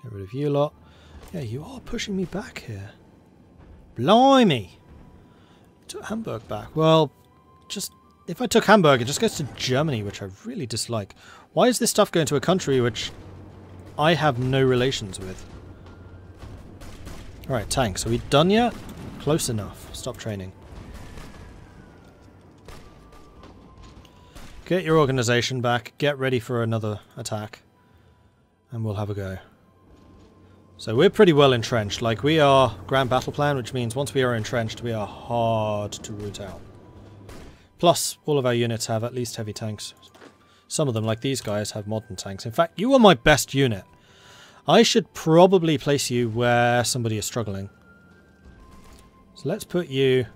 Get rid of you lot. Yeah, you are pushing me back here. Blimey! Took Hamburg back. Well, just if I took Hamburg, it just goes to Germany, which I really dislike. Why is this stuff going to a country which I have no relations with? Alright, tanks. Are we done yet? Close enough. Stop training. Get your organisation back. Get ready for another attack. And we'll have a go. So we're pretty well entrenched. Like, we are Grand Battle Plan, which means once we are entrenched, we are hard to root out. Plus, all of our units have at least heavy tanks. Some of them, like these guys, have modern tanks. In fact, you are my best unit. I should probably place you where somebody is struggling. So let's put you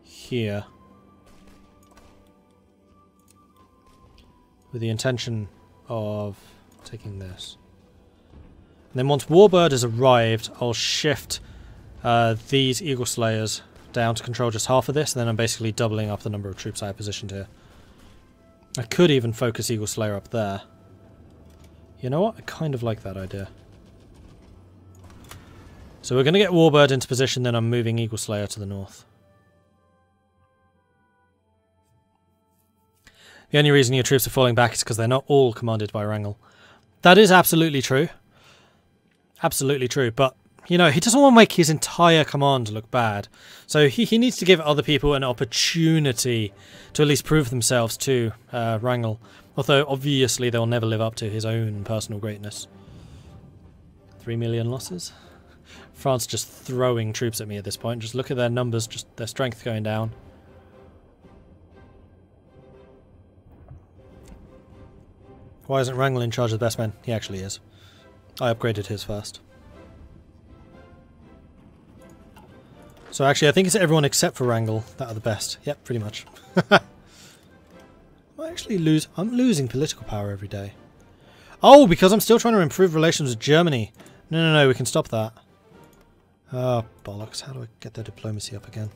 here. With the intention of taking this. And then once Warbird has arrived, I'll shift these Eagle Slayers down to control just half of this, and then I'm basically doubling up the number of troops I have positioned here. I could even focus Eagle Slayer up there. You know what? I kind of like that idea. So we're going to get Warbird into position, then I'm moving Eagle Slayer to the north. The only reason your troops are falling back is because they're not all commanded by Wrangel. That is absolutely true. Absolutely true, but, you know, he doesn't want to make his entire command look bad. So he needs to give other people an opportunity to at least prove themselves to Wrangel. Although, obviously, they'll never live up to his own personal greatness. 3 million losses? France just throwing troops at me at this point. Just look at their numbers, just their strength going down. Why isn't Wrangel in charge of the best men? He actually is. I upgraded his first. So actually, I think it's everyone except for Wrangel that are the best. Yep, pretty much. I'm losing political power every day. Oh, because I'm still trying to improve relations with Germany. No, we can stop that. Oh, bollocks. How do I get their diplomacy up again?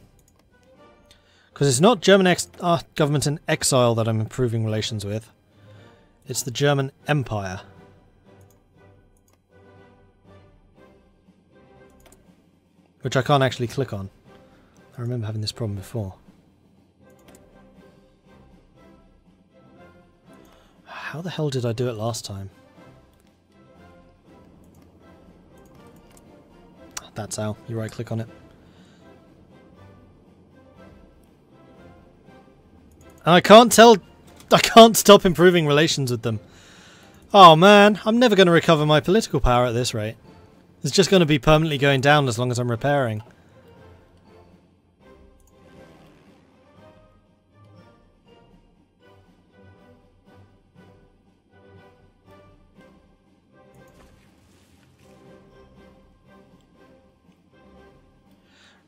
Because it's not German government in exile that I'm improving relations with. It's the German Empire. Which I can't actually click on. I remember having this problem before. How the hell did I do it last time? That's how. You right click on it. And I can't stop improving relations with them. Oh man, I'm never going to recover my political power at this rate. It's just going to be permanently going down as long as I'm repairing.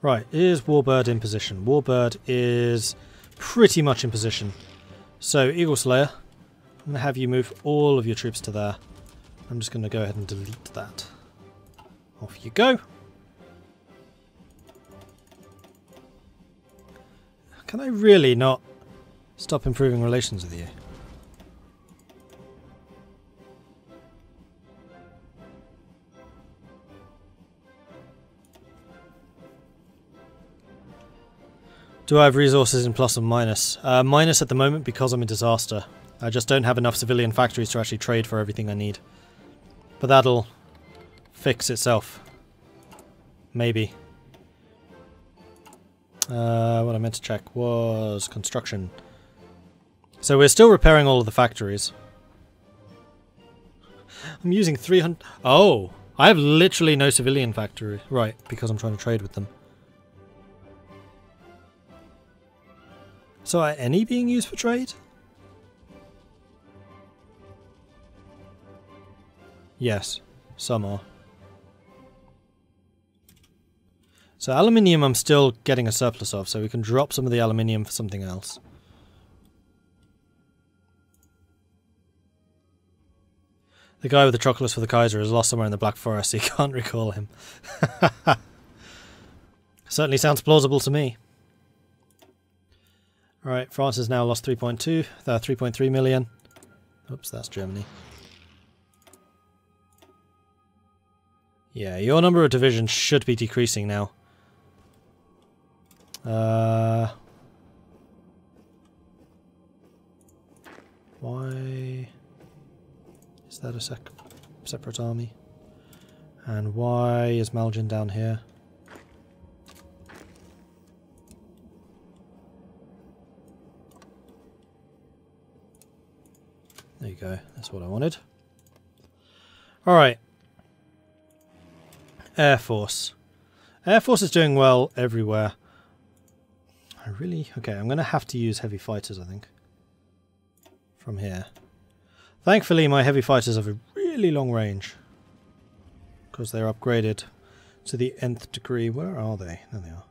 Right, is Warbird in position? Warbird is pretty much in position. So, Eagle Slayer, I'm going to have you move all of your troops to there. I'm just going to go ahead and delete that. Off you go. Can I really not stop improving relations with you? Do I have resources in plus or minus? Minus at the moment because I'm a disaster. I just don't have enough civilian factories to actually trade for everything I need. But that'll fix itself. Maybe. What I meant to check was construction. So we're still repairing all of the factories. I'm using 300... Oh! I have literally no civilian factory. Right, because I'm trying to trade with them. So are any being used for trade? Yes, some are. So aluminium I'm still getting a surplus of, so we can drop some of the aluminium for something else. The guy with the chocolates for the Kaiser is lost somewhere in the Black Forest, so you can't recall him. Certainly sounds plausible to me. Alright, France has now lost 3.3 million. Oops, that's Germany. Yeah, your number of divisions should be decreasing now. Why is that a separate army? And why is Malgin down here? There you go, that's what I wanted. Alright. Air Force. Air Force is doing well everywhere. Okay, I'm going to have to use heavy fighters, I think. From here. Thankfully, my heavy fighters have a really long range. Because they're upgraded to the nth degree. Where are they? There they are.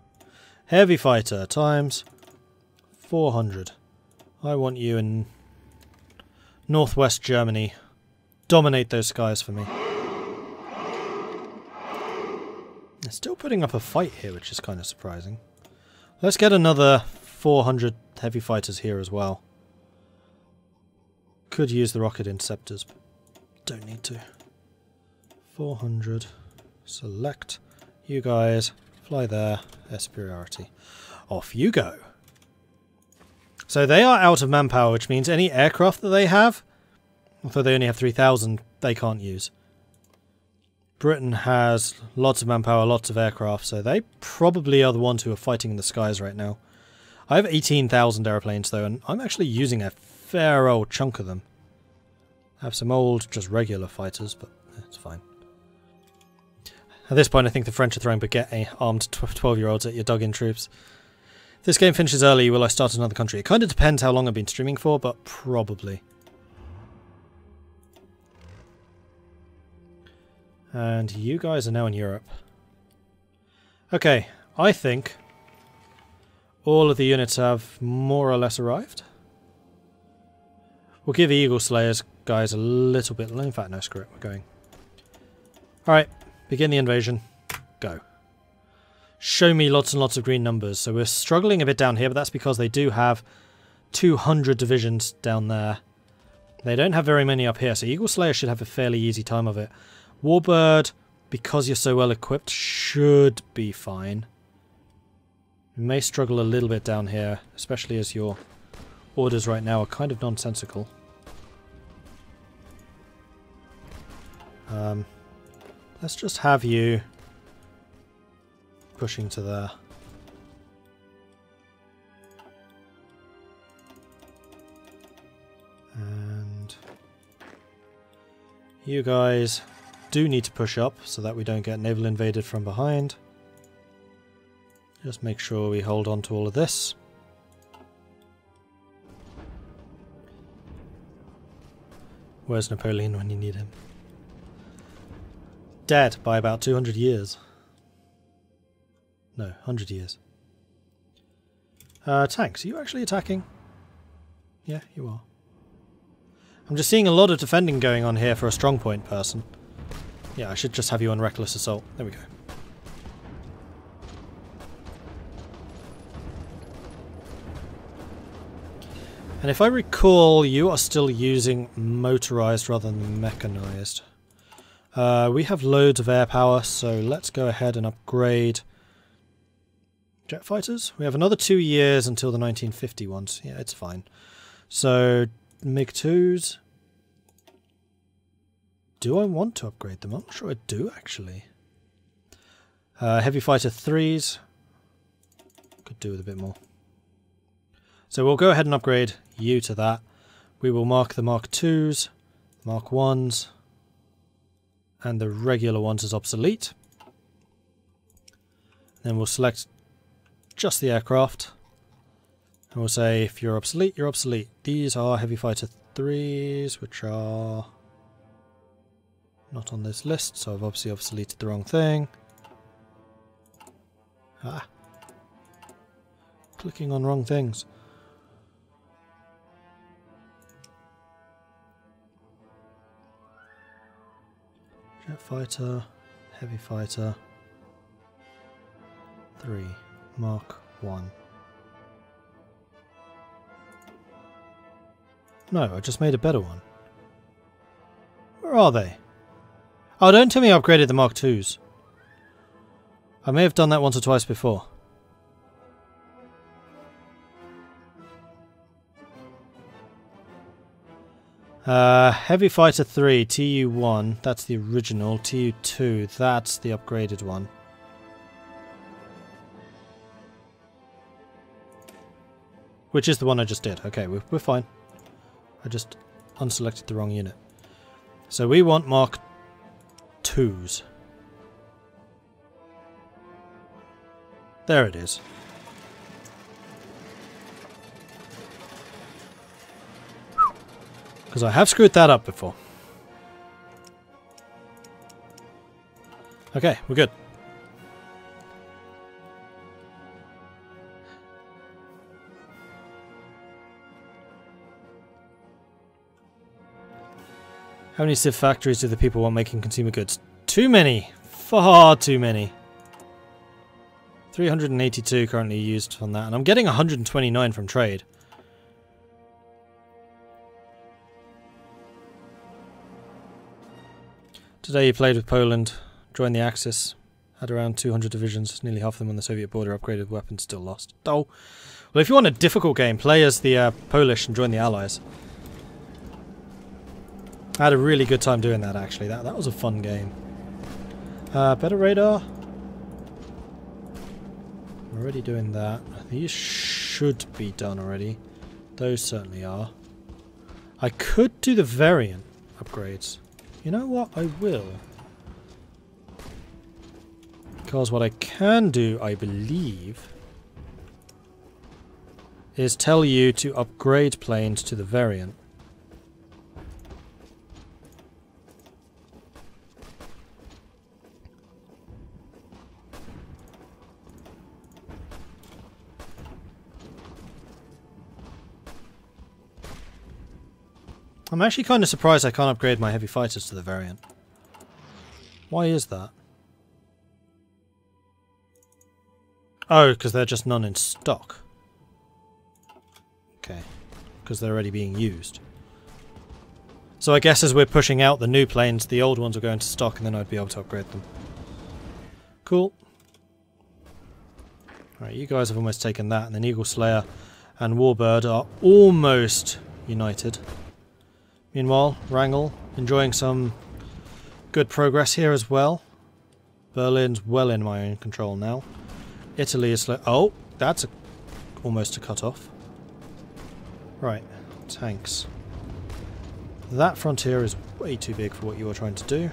Heavy fighter times 400. I want you in northwest Germany. Dominate those skies for me. They're still putting up a fight here, which is kind of surprising. Let's get another 400 heavy fighters here as well. Could use the rocket interceptors, but don't need to. 400. Select. You guys. Fly there. Air superiority. Off you go. So they are out of manpower, which means any aircraft that they have, although they only have 3,000, they can't use. Britain has lots of manpower, lots of aircraft, so they probably are the ones who are fighting in the skies right now. I have 18,000 airplanes though, and I'm actually using a fair old chunk of them. I have some old, just regular fighters, but it's fine. At this point I think the French are throwing baguette armed 12-year-olds at your dug-in troops. If this game finishes early, will I start another country? It kind of depends how long I've been streaming for, but probably. And you guys are now in Europe. Okay, I think all of the units have more or less arrived. We'll give the Eagle Slayers guys a little bit... In fact, no, screw it, we're going. Alright, begin the invasion. Go. Show me lots and lots of green numbers. So we're struggling a bit down here, but that's because they do have 200 divisions down there. They don't have very many up here, so Eagle Slayer should have a fairly easy time of it. Warbird, because you're so well equipped, should be fine. You may struggle a little bit down here, especially as your orders right now are kind of nonsensical. Let's just have you pushing to there. And you guys do need to push up so that we don't get naval invaded from behind. Just make sure we hold on to all of this. Where's Napoleon when you need him? Dead by about 200 years. No, 100 years. Tanks, are you actually attacking? Yeah, you are. I'm just seeing a lot of defending going on here for a strong point person. Yeah, I should just have you on reckless assault. There we go. And if I recall, you are still using motorized rather than mechanized. We have loads of air power, so let's go ahead and upgrade jet fighters. We have another 2 years until the 1950 ones. Yeah, it's fine. So, MiG-2s. Do I want to upgrade them? I'm not sure I do, actually. Heavy Fighter 3s. Could do with a bit more. So we'll go ahead and upgrade you to that. We will mark the Mark 2s, Mark 1s, and the regular ones as obsolete. Then we'll select just the aircraft. And we'll say, if you're obsolete, you're obsolete. These are Heavy Fighter 3s, which are not on this list, so I've obviously obsoleted the wrong thing. Ah. Clicking on wrong things. Jet fighter, heavy fighter, 3, Mark 1. No, I just made a better one. Where are they? Oh, don't tell me I upgraded the Mark IIs. I may have done that once or twice before. Heavy Fighter 3, TU1, that's the original. TU2, that's the upgraded one. Which is the one I just did. Okay, we're fine. I just unselected the wrong unit. So we want Mark IIs. There it is. Because I have screwed that up before. Okay, we're good. How many Civ factories do the people want making consumer goods? Too many! Far too many. 382 currently used on that, and I'm getting 129 from trade. Today you played with Poland, joined the Axis, had around 200 divisions, nearly half of them on the Soviet border, upgraded weapons, still lost. Oh, well, if you want a difficult game, play as the Polish and join the Allies. I had a really good time doing that, actually. That was a fun game. Better radar. I'm already doing that. These should be done already. Those certainly are. I could do the variant upgrades. You know what? I will. Because what I can do, I believe, is tell you to upgrade planes to the variant. I'm actually kind of surprised I can't upgrade my heavy fighters to the variant. Why is that? Oh, because they're just none in stock. Okay. Because they're already being used. So I guess as we're pushing out the new planes, the old ones will go into stock and then I'd be able to upgrade them. Cool. Alright, you guys have almost taken that, and then Eagle Slayer and Warbird are almost united. Meanwhile, Wrangel enjoying some good progress here as well. Berlin's well in my own control now. Italy is oh, that's almost a cut-off. Right, tanks. That frontier is way too big for what you are trying to do.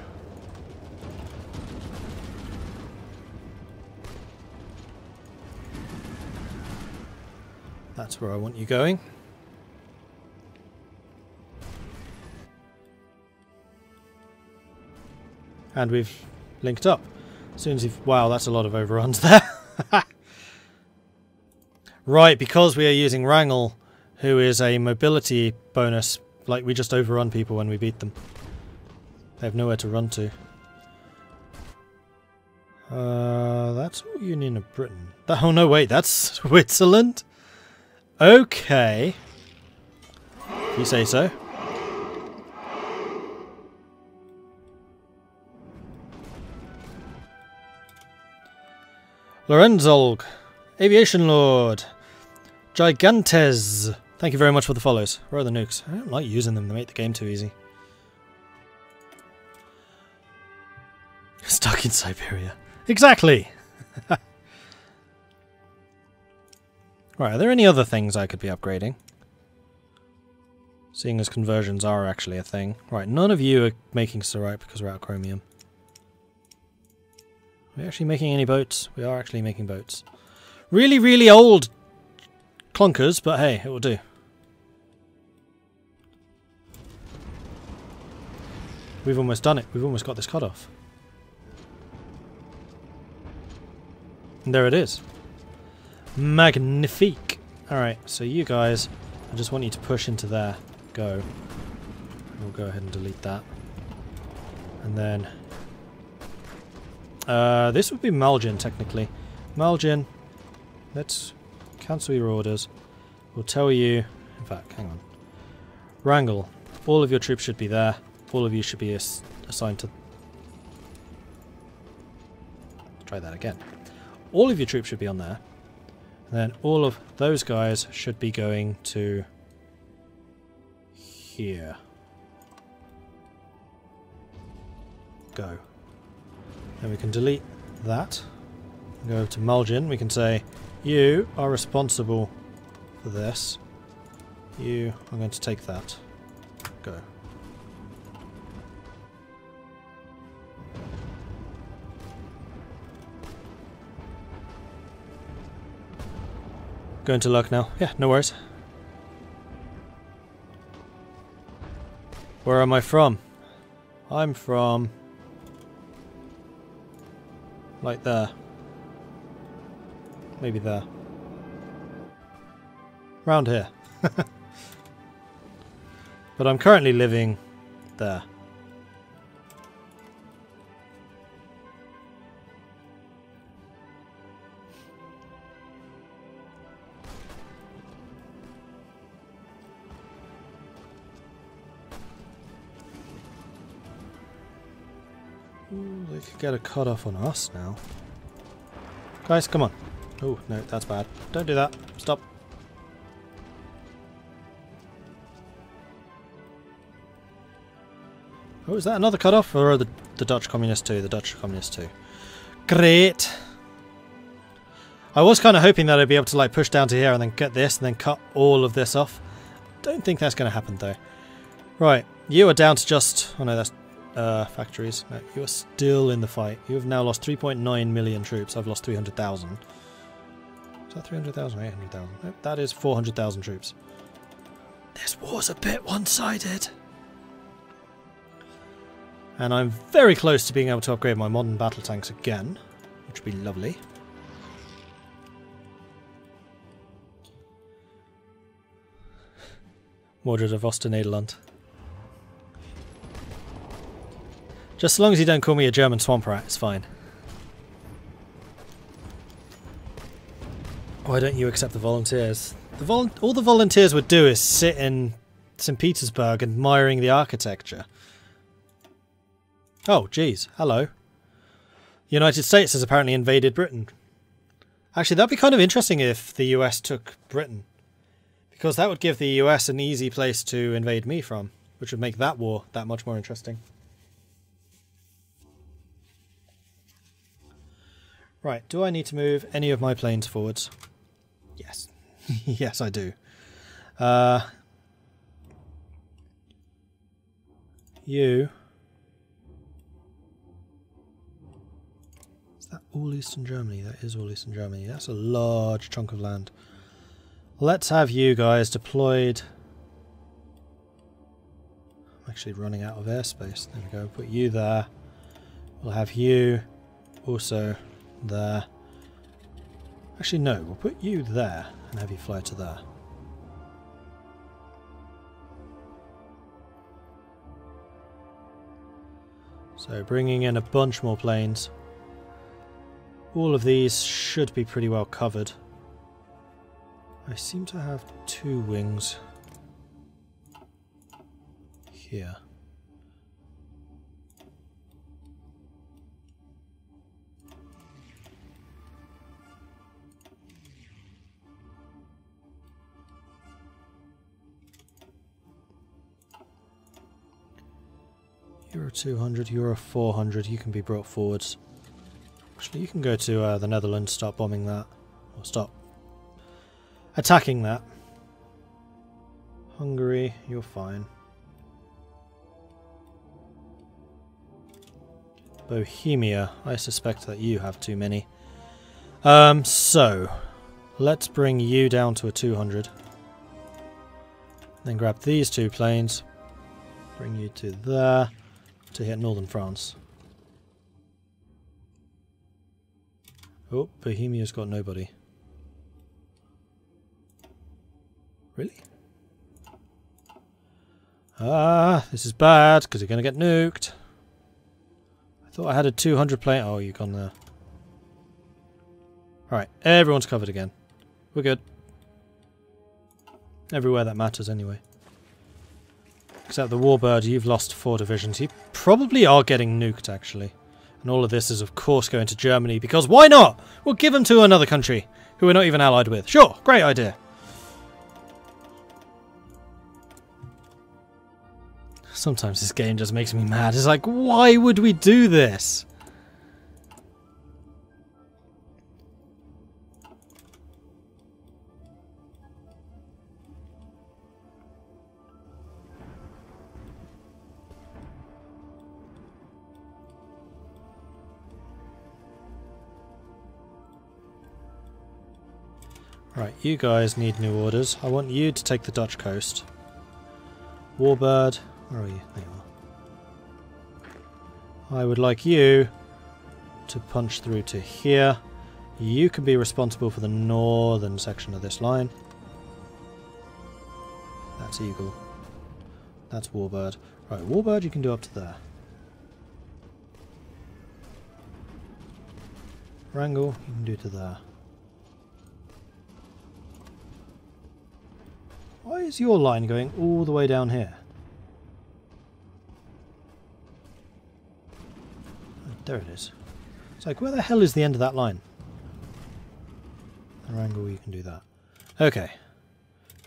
That's where I want you going. And we've linked up. As soon as you've... Wow, that's a lot of overruns there. Right, because we are using Wrangel, who is a mobility bonus, like we just overrun people when we beat them. They have nowhere to run to. That's all Union of Britain. Oh no, wait, that's Switzerland? Okay. If you say so. Lorenzolg, Aviation Lord, Gigantes. Thank you very much for the follows. Where are the nukes? I don't like using them, they make the game too easy. Stuck in Siberia. Exactly! Right, are there any other things I could be upgrading? Seeing as conversions are actually a thing. Right, none of you are making Tsarite because we're out of chromium. Are we actually making any boats? We are actually making boats. Really, really old clunkers, but hey, it will do. We've almost done it. We've almost got this cut off. And there it is. Magnifique. Alright, so you guys, I just want you to push into there. Go. We'll go ahead and delete that. And then... this would be Malgin, technically. Malgin, let's cancel your orders. We'll tell you... In fact, hang on. Wrangel, all of your troops should be there. All of you should be assigned to try that again. All of your troops should be on there. And then all of those guys should be going to here. Go. Then we can delete that. Go over to Mulgin. We can say, you are responsible for this. You are going to take that. Go. Going to luck now. Yeah, no worries. Where am I from? I'm from... like there. Maybe there. Round here. But I'm currently living there. Ooh, they could get a cut off on us now. Guys, come on. Oh, no, that's bad. Don't do that. Stop. Oh, is that another cut-off? Or are the Dutch Communists too? The Dutch Communists too. Great! I was kind of hoping that I'd be able to like push down to here and then get this and then cut all of this off. Don't think that's going to happen though. Right, you are down to just... oh no, that's factories. No, you are still in the fight. You have now lost 3.9 million troops. I've lost 300,000. Is that 300,000 or 800,000? Nope, that is 400,000 troops. This war's a bit one-sided. And I'm very close to being able to upgrade my modern battle tanks again, which would be lovely. Mordred of Oost-Nederland. Just as long as you don't call me a German swamp rat, it's fine. Why don't you accept the volunteers? All the volunteers would do is sit in St. Petersburg admiring the architecture. Oh, geez. Hello. The United States has apparently invaded Britain. Actually, that'd be kind of interesting if the US took Britain. Because that would give the US an easy place to invade me from, which would make that war that much more interesting. Right, do I need to move any of my planes forwards? Yes. Yes, I do. You... is that all Eastern Germany? That is all Eastern Germany. That's a large chunk of land. Let's have you guys deployed... I'm actually running out of airspace. There we go. Put you there. We'll have you also there. Actually, no. We'll put you there and have you fly to there. So bringing in a bunch more planes. All of these should be pretty well covered. I seem to have 2 wings here. You're a 200, you're a 400, you can be brought forwards. Actually, you can go to the Netherlands, start bombing that. Or stop attacking that. Hungary, you're fine. Bohemia, I suspect that you have too many. So, let's bring you down to a 200. Then grab these 2 planes. Bring you to there. To hit northern France. Oh, Bohemia's got nobody. Really? Ah, this is bad, because you're going to get nuked. I thought I had a 200 plane. Oh, you've gone there. Alright, everyone's covered again. We're good. Everywhere that matters, anyway. Except the Warbird, you've lost 4 divisions. You probably are getting nuked, actually. And all of this is, of course, going to Germany, because why not? We'll give them to another country who we're not even allied with. Sure, great idea. Sometimes this game just makes me mad. It's like, why would we do this? Right, you guys need new orders. I want you to take the Dutch coast. Warbird, where are you? There you are. I would like you to punch through to here. You can be responsible for the northern section of this line. That's Eagle. That's Warbird. Right, Warbird you can do up to there. Wrangel you can do to there. Why is your line going all the way down here? Oh, there it is. It's like, where the hell is the end of that line? Wrangel, you can do that. Okay.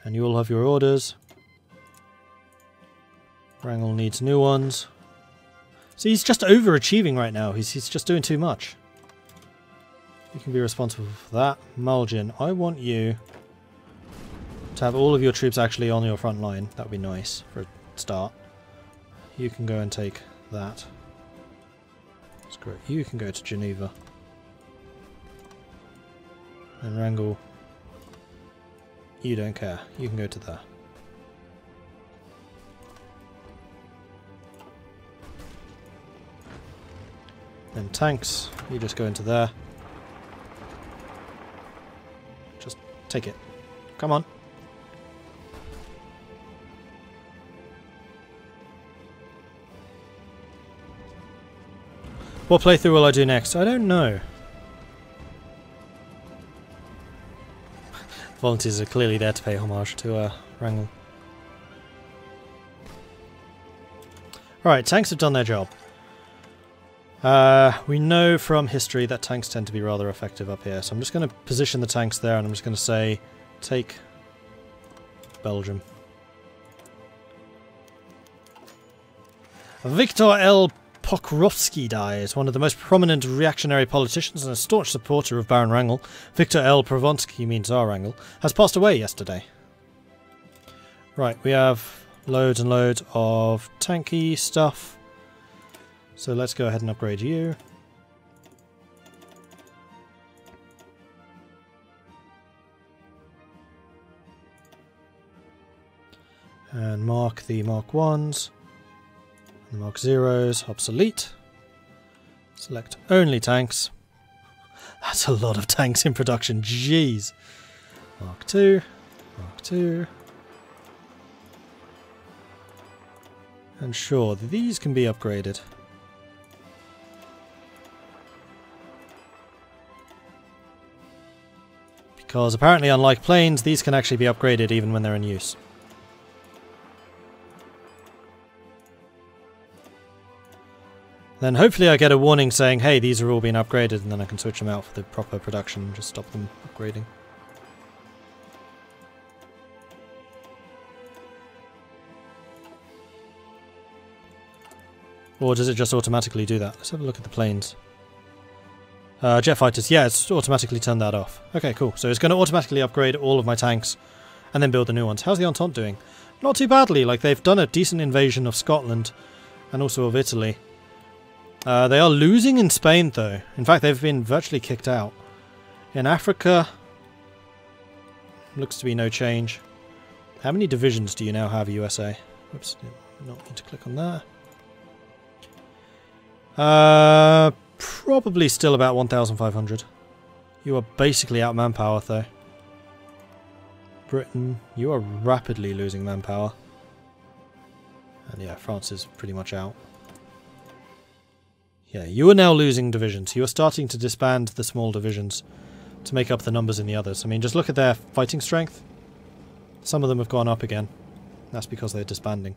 And you all have your orders. Wrangel needs new ones. See, he's just overachieving right now. He's just doing too much. You can be responsible for that. Mulgin, I want you to have all of your troops actually on your front line. That would be nice for a start. You can go and take that. Screw it. You can go to Geneva. And Wrangel, you don't care. You can go to there. Then tanks, you just go into there. Just take it. Come on. What playthrough will I do next? I don't know. Volunteers are clearly there to pay homage to Wrangel. Right, tanks have done their job. We know from history that tanks tend to be rather effective up here, so I'm just going to position the tanks there and I'm just going to say, take Belgium. Victor L. Pokrovsky dies, one of the most prominent reactionary politicians and a staunch supporter of Baron Wrangel. Victor L. Provonsky means Tsar Wrangel, has passed away yesterday. Right, we have loads and loads of tanky stuff. So let's go ahead and upgrade you. And mark the Mark 1s. The Mark 0s, obsolete. Select only tanks. That's a lot of tanks in production, jeez. Mark 2, Mark 2. And sure, these can be upgraded. Because apparently, unlike planes, these can actually be upgraded even when they're in use. Then hopefully I get a warning saying, hey, these are all being upgraded, and then I can switch them out for the proper production and just stop them upgrading. Or does it just automatically do that? Let's have a look at the planes. Jet fighters, yeah, it's automatically turned that off. Okay, cool. So it's going to automatically upgrade all of my tanks and then build the new ones. How's the Entente doing? Not too badly. Like, they've done a decent invasion of Scotland and also of Italy. They are losing in Spain, though. In fact, they've been virtually kicked out. In Africa, looks to be no change. How many divisions do you now have, USA? Oops, did not need to click on that. Probably still about 1,500. You are basically out manpower, though. Britain, you are rapidly losing manpower. And yeah, France is pretty much out. Yeah, you are now losing divisions. You are starting to disband the small divisions to make up the numbers in the others. I mean, just look at their fighting strength. Some of them have gone up again. That's because they're disbanding.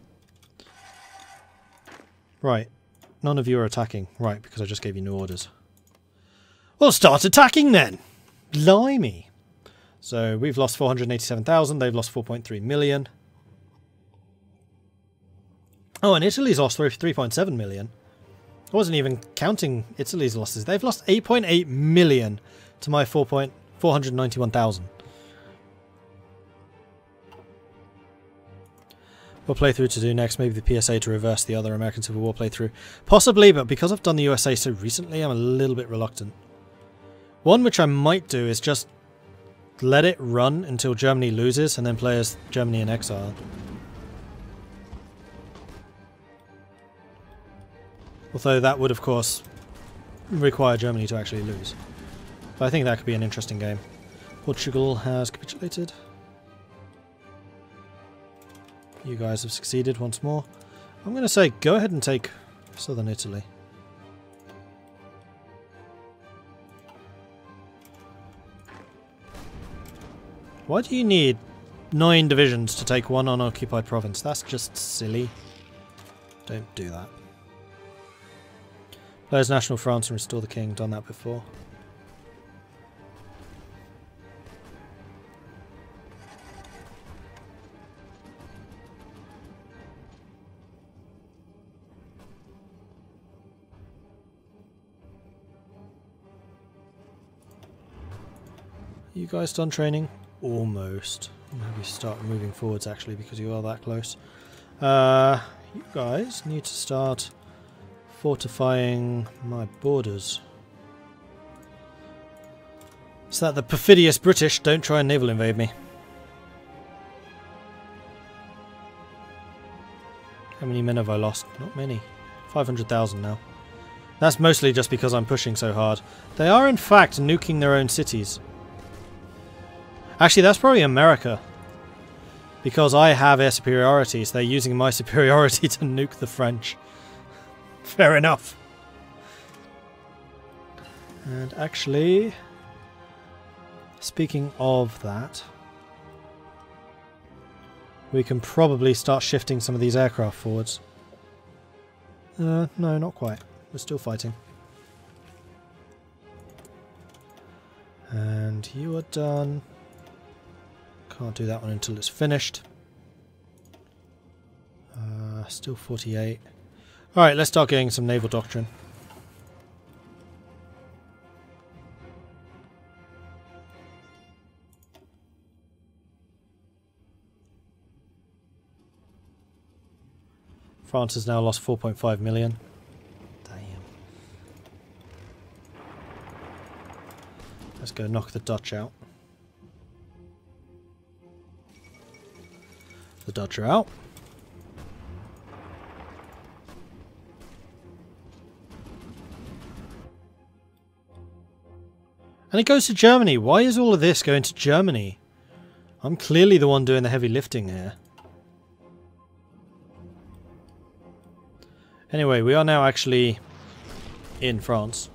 Right. none of you are attacking? Right, because I just gave you new orders. Well, start attacking then! Blimey! So we've lost 487,000, they've lost 4.3 million. Oh, and Italy's lost 3.7 million. I wasn't even counting Italy's losses. They've lost 8.8 million to my 491,000. What playthrough to do next? Maybe the PSA to reverse the other American Civil War playthrough. Possibly, but because I've done the USA so recently, I'm a little bit reluctant. One which I might do is just let it run until Germany loses and then play as Germany in exile. Although that would, of course, require Germany to actually lose. But I think that could be an interesting game. Portugal has capitulated. You guys have succeeded once more. I'm going to say go ahead and take southern Italy. Why do you need 9 divisions to take one unoccupied province? That's just silly. Don't do that. Play as National France and restore the king. Done that before. You guys done training? Almost. Maybe start moving forwards actually because you are that close. You guys need to start fortifying my borders so that the perfidious British don't try and naval invade me. How many men have I lost? Not many. 500,000 now. That's mostly just because I'm pushing so hard. They are in fact nuking their own cities. Actually, that's probably America. Because I have air superiority, so they're using my superiority to nuke the French. Fair enough. And actually, speaking of that, we can probably start shifting some of these aircraft forwards. No, not quite. We're still fighting. And you are done. Can't do that one until it's finished. Still 48. Alright, let's start getting some naval doctrine. France has now lost 4.5 million. Damn. Let's go knock the Dutch out. The Dutch are out. And it goes to Germany. Why is all of this going to Germany? I'm clearly the one doing the heavy lifting here. Anyway, we are now actually in France.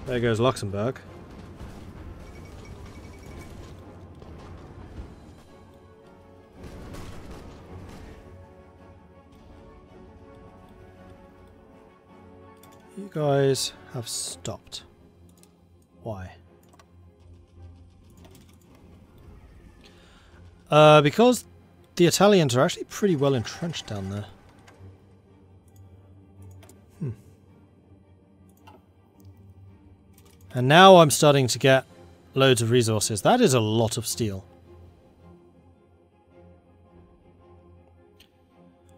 There goes Luxembourg. You guys have stopped. Why? Because the Italians are actually pretty well entrenched down there. And now I'm starting to get loads of resources. That is a lot of steel.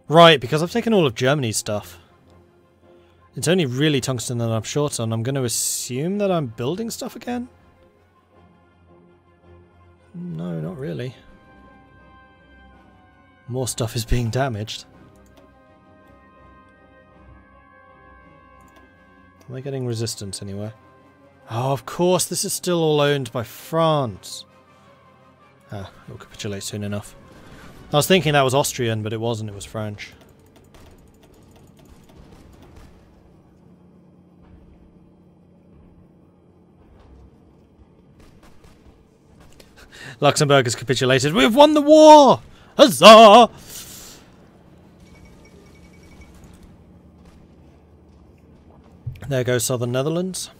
Right, because I've taken all of Germany's stuff. It's only really tungsten that I'm short on. I'm going to assume that I'm building stuff again? No, not really. More stuff is being damaged. Am I getting resistance anywhere? Oh, of course, this is still all owned by France. Ah, it'll capitulate soon enough. I was thinking that was Austrian, but it wasn't, it was French. Luxembourg has capitulated. We've won the war! Huzzah! There goes Southern Netherlands.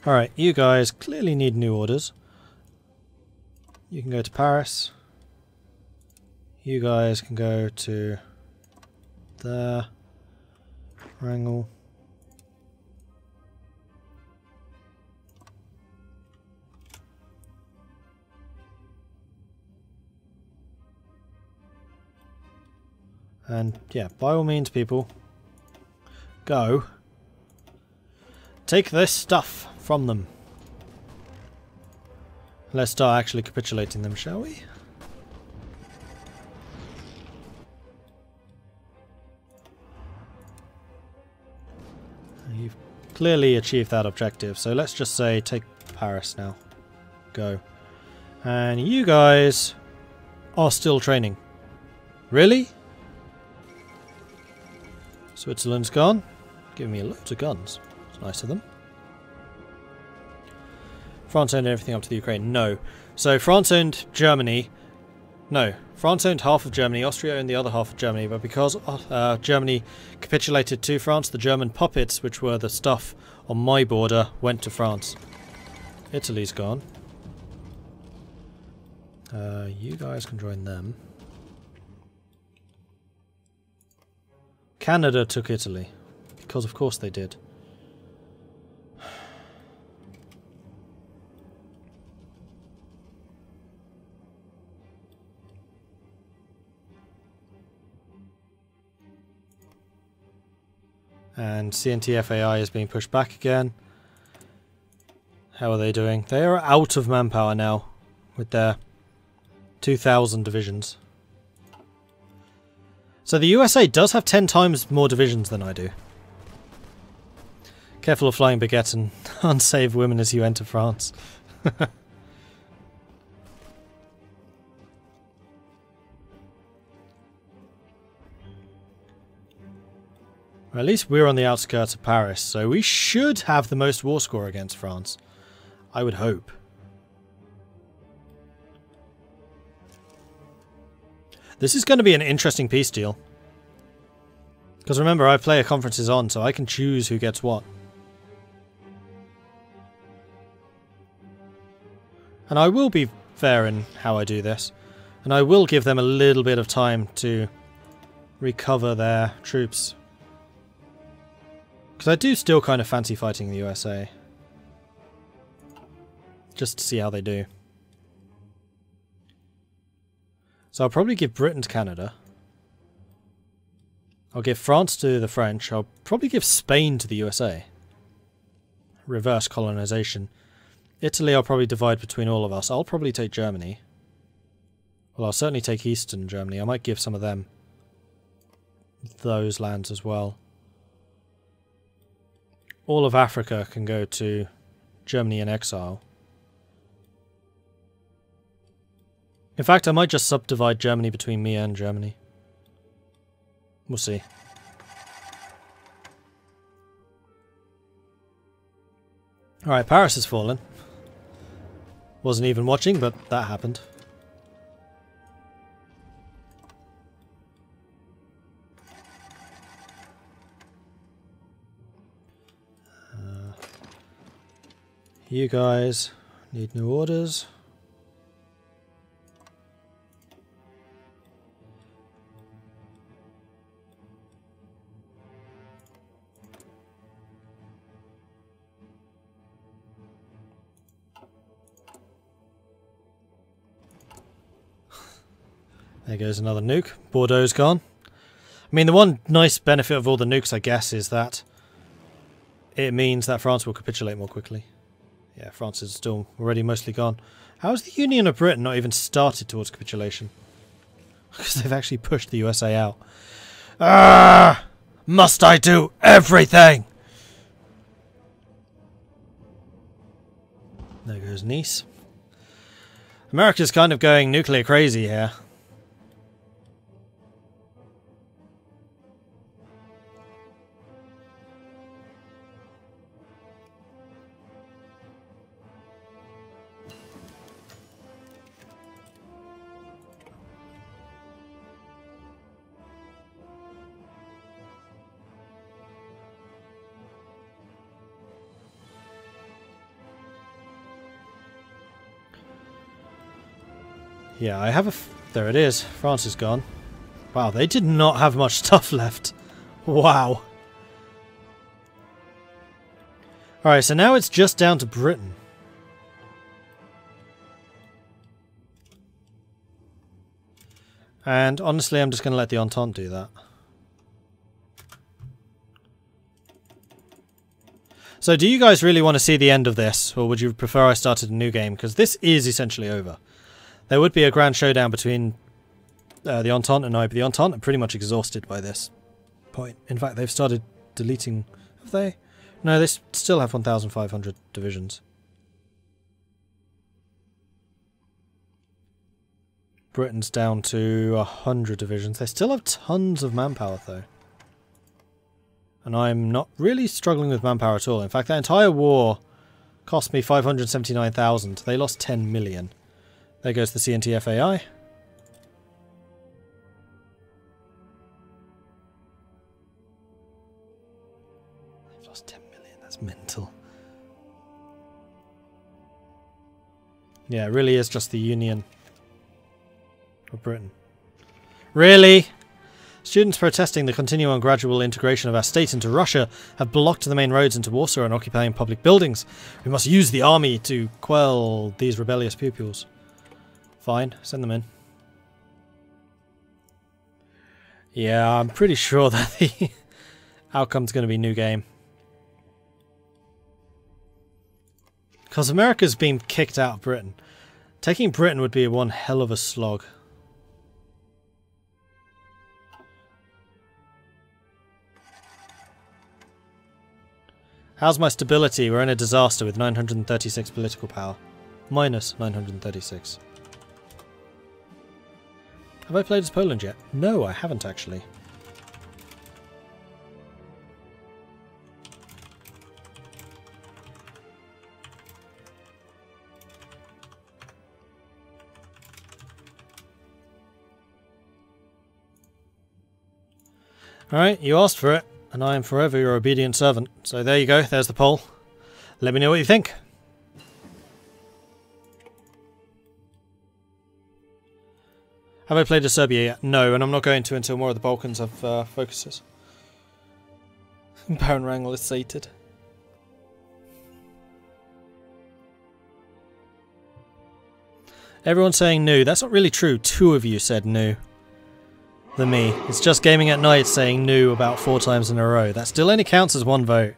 Alright, you guys clearly need new orders. You can go to Paris. You guys can go to there. Wrangel. And yeah, by all means, people, go. Take this stuff from them. Let's start actually capitulating them, shall we? You've clearly achieved that objective, so let's just say take Paris now. Go. And you guys are still training. Really? Switzerland's gone. Giving me loads of guns. It's nice of them. France owned everything up to the Ukraine. No. So France owned Germany. No. France owned half of Germany. Austria owned the other half of Germany. But because Germany capitulated to France, the German puppets, which were the stuff on my border, went to France. Italy's gone. You guys can join them. Canada took Italy. Because of course they did. And CNTFAI is being pushed back again. How are they doing? They are out of manpower now with their 2,000 divisions. So the USA does have 10 times more divisions than I do. Careful of flying baguettes and unsaved women as you enter France. Well, at least we're on the outskirts of Paris, so we should have the most war score against France. I would hope. This is going to be an interesting peace deal. Because remember, I play a conferences on, so I can choose who gets what. And I will be fair in how I do this. And I will give them a little bit of time to recover their troops. Because I do still kind of fancy fighting the USA. Just to see how they do. So I'll probably give Britain to Canada. I'll give France to the French. I'll probably give Spain to the USA. Reverse colonization. Italy I'll probably divide between all of us. I'll probably take Germany. Well, I'll certainly take Eastern Germany. I might give some of them those lands as well. All of Africa can go to Germany in exile. In fact, I might just subdivide Germany between me and Germany. We'll see. Alright, Paris has fallen. Wasn't even watching, but that happened. You guys need new orders. There goes another nuke. Bordeaux's gone. I mean, the one nice benefit of all the nukes, I guess, is that it means that France will capitulate more quickly. Yeah, France is still already mostly gone. How has the Union of Britain not even started towards capitulation? Because they've actually pushed the USA out. Ah! Must I do everything? There goes Nice. America's kind of going nuclear crazy here. Yeah, I have a... There it is. France is gone. Wow, they did not have much stuff left. Wow. Alright, so now it's just down to Britain. And honestly, I'm just going to let the Entente do that. So do you guys really want to see the end of this, or would you prefer I started a new game? Because this is essentially over. There would be a grand showdown between the Entente and I, but the Entente are pretty much exhausted by this point. In fact, they've started deleting... Have they? No, they still have 1,500 divisions. Britain's down to 100 divisions. They still have tons of manpower, though. And I'm not really struggling with manpower at all. In fact, that entire war cost me 579,000. They lost 10 million. There goes the CNTFAI. They've lost 10 million. That's mental. Yeah, it really is just the Union of Britain. Really? Students protesting the continual and gradual integration of our state into Russia have blocked the main roads into Warsaw and occupying public buildings. We must use the army to quell these rebellious pupils. Fine, send them in. Yeah, I'm pretty sure that the outcome's going to be new game. Because America's been kicked out of Britain. Taking Britain would be one hell of a slog. How's my stability? We're in a disaster with 936 political power. Minus 936. Have I played as Poland yet? No, I haven't actually. Alright, you asked for it. And I am forever your obedient servant. So there you go, there's the poll. Let me know what you think. Have I played as Serbia yet? No, and I'm not going to until more of the Balkans have focuses. Baron Wrangel is sated. Everyone's saying no. That's not really true. 2 of you said no. Than me. It's just Gaming at Night saying no about 4 times in a row. That still only counts as 1 vote.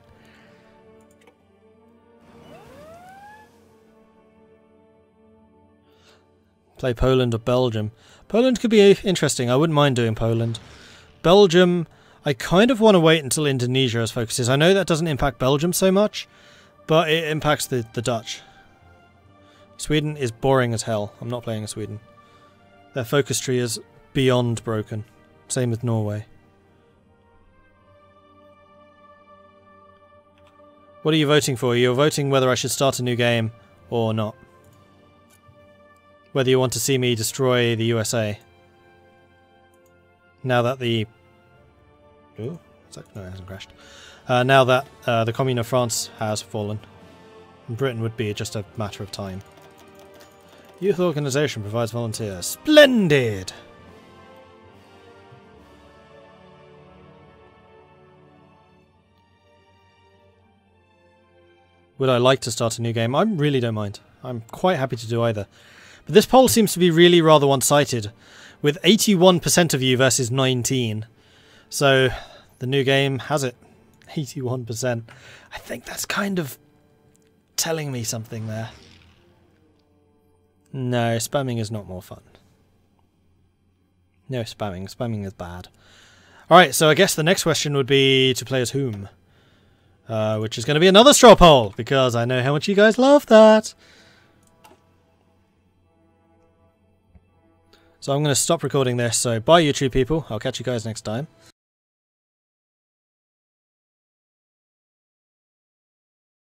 Play Poland or Belgium. Poland could be interesting. I wouldn't mind doing Poland. Belgium, I kind of want to wait until Indonesia has focuses. I know that doesn't impact Belgium so much, but it impacts the Dutch. Sweden is boring as hell. I'm not playing as Sweden. Their focus tree is beyond broken. Same with Norway. What are you voting for? You're voting whether I should start a new game or not. Whether you want to see me destroy the USA. Now that the... Ooh, no, it hasn't crashed. Now that the Commune of France has fallen. Britain would be just a matter of time. Youth organisation provides volunteers. Splendid! Would I like to start a new game? I really don't mind. I'm quite happy to do either. But this poll seems to be really rather one-sided, with 81% of you versus 19. So, the new game has it. 81%. I think that's kind of telling me something there. No, spamming is not more fun. No spamming. Spamming is bad. Alright, so I guess the next question would be to play as whom? Which is going to be another straw poll, because I know how much you guys love that. So I'm going to stop recording this, so bye YouTube people, I'll catch you guys next time.